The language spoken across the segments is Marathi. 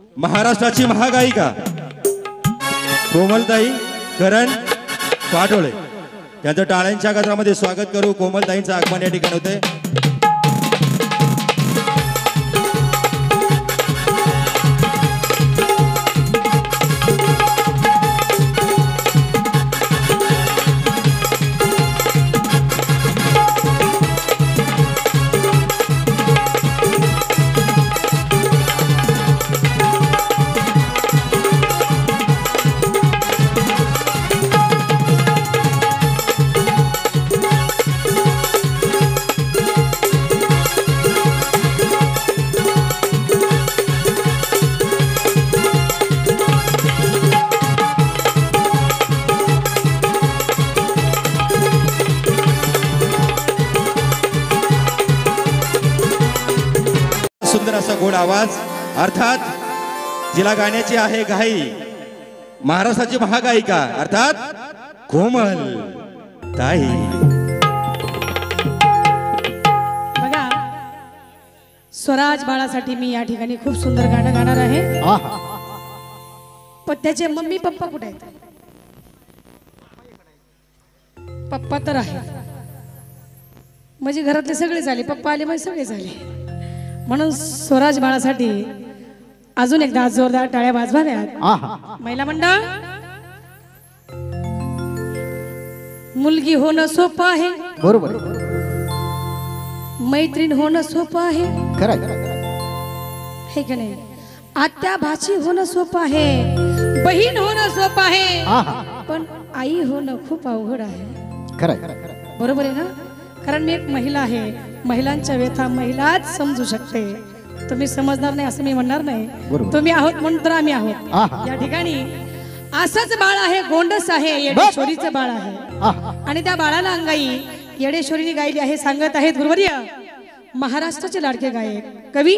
महाराष्ट्राची महागायिका कोमलताई करण पाटोळे त्यांचं टाळ्यांच्या गजरामध्ये स्वागत करू। कोमलताईंचं आगमन या ठिकाणी होते। सुंदर असा गोड आवाज, अर्थात जिला गाण्याची आहे घाई, महाराष्ट्राची महागायिका अर्थात कोमल ताई। बघा, स्वराज बाळासाठी मी या ठिकाणी खूप सुंदर गाणं गाणार आहे। पण त्याचे मम्मी पप्पा कुठे आहेत? पप्पा तर आहे म्हणजे घरातले सगळे झाले, पप्पा आले म्हणजे सगळे झाले। म्हणून स्वराज बाळासाठी अजून एकदा जोरदार टाळ्या वाजवाव्यात। महिला मंडळ, मुलगी होणं सोपं आहे, बरोबर, मैत्रीण होणं सोपं आहे, खरं हे का नाही? आत्या भाची होणं सोपं आहे, बहीण होणं सोपं आहे, पण आई होणं खूप अवघड आहे, खरं, बरोबर आहे ना? कारण मी एक महिला आहे, महिलांच्या व्यथा महिलाच समजू शकते। तुम्ही समजणार नाही असं मी म्हणणार नाही, तुम्ही आहोत म्हणून तर आम्ही आहोत या ठिकाणी। असंच बाळ आहे, गोंडस आहे, येडेश्वरीचं बाळ आहे आणि त्या बाळाला अंगाई येडेश्वरीने गायली आहे। सांगत आहेत गुरुवर्य महाराष्ट्राचे लाडके गायक कवी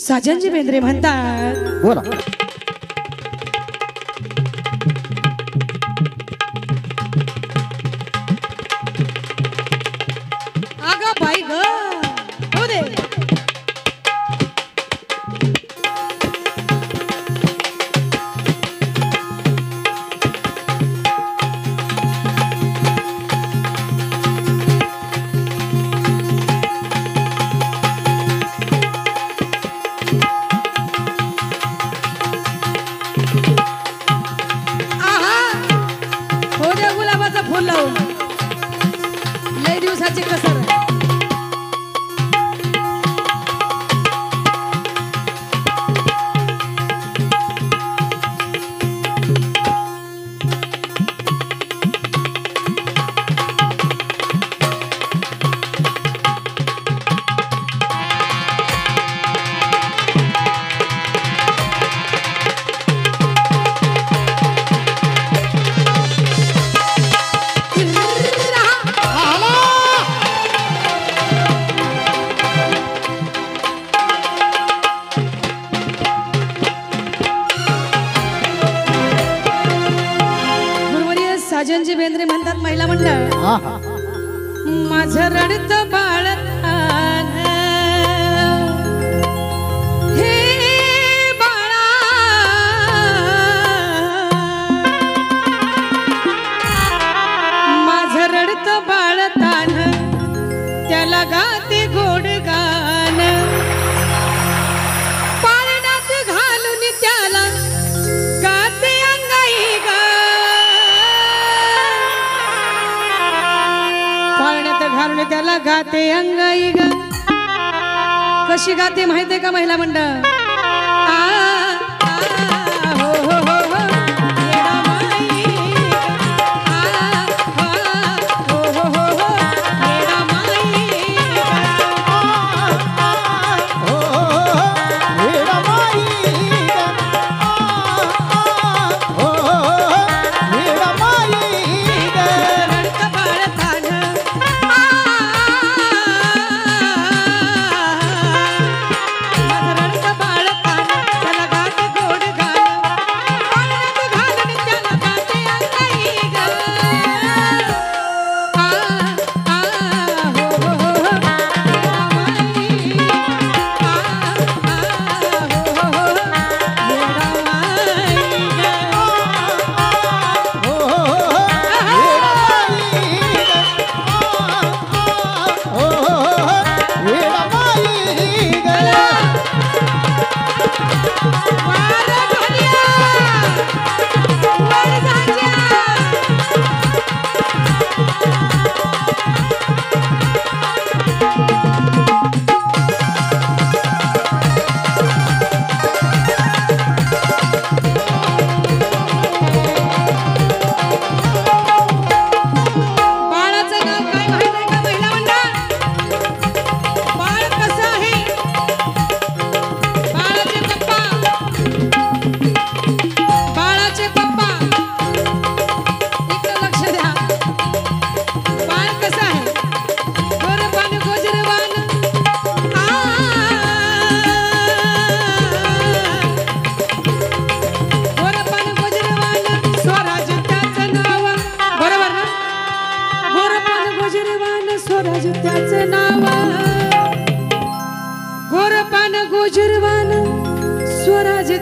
साजनजी बेंद्रे म्हणतात, बोला। आगा बाई ग हो दे, हो दे गुलाबाचं फुल लावून, लय दिवसाची कसर। साजनजी बेंद्रे म्हणतात, महिला मंडळ, माझं रडत बाळ हे बाळा, माझं रडत बाळ तान, त्याला गाते गोड गान, पाळण्यात घालून त्याला गाते अंगाई गा, पाळण्यात घालून त्याला गाते अंगाई ग। कशी गाते माहितीये का महिला मंडळ? हो हो हो हो येडा माई हो हो हो हो येडा माई हो येडा माई हो येडा माई रडत बाळ तान, माझं रडत बाळ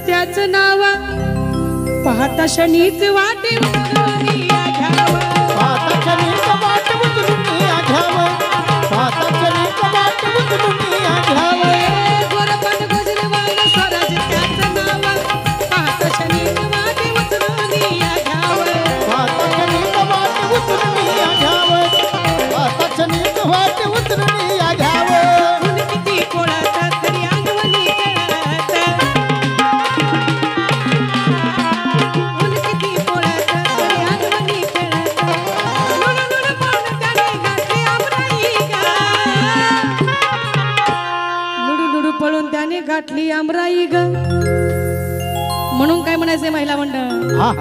त्याच नाव पाहता क्षणीच वाटे उतरून या घ्यावं पाहता क्षणीच वाटे उतरून या घ्यावं पाहता क्षणीच वाटे उतरून या घ्यावं गोरपण गजरवान स्वराज त्याच नाव पाहता क्षणीच वाटे उतरून या घ्यावं पाहता क्षणीच वाटे उतरून या घ्यावं पाहता क्षणीच वाटे उतरून या घ्यावं ऊन किती कोळात तरी अंगवली खेळत ऊन किती कोळात तरी अंगवली खेळत लुडू लुडू पाहून त्याने घातली आमराई ग लुडू लुडू पळून त्याने गाठली आमराई ग म्हणून काय म्हणायचंय महिला मंडळ हा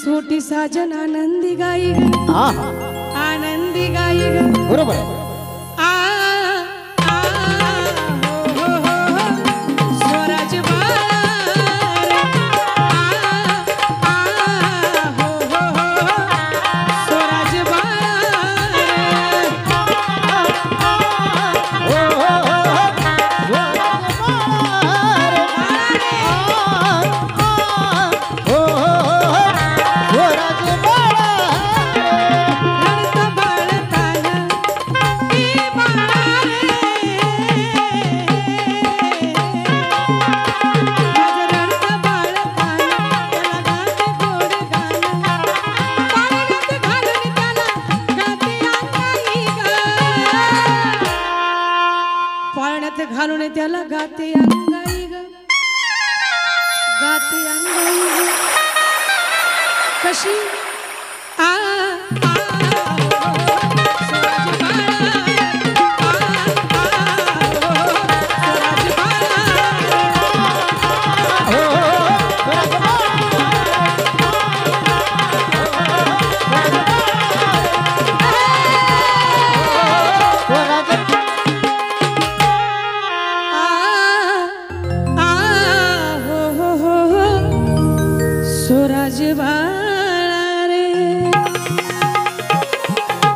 छोटी साजन आनंदी गाई ग आनंदी गाई ग बरोबर आ आ हो हो स्वराज बाळा आ हो हो स्वराज बाळा घालून त्याला गाते अंगाई ग गाते अंगाई ग कशी आ स्वराज बाळा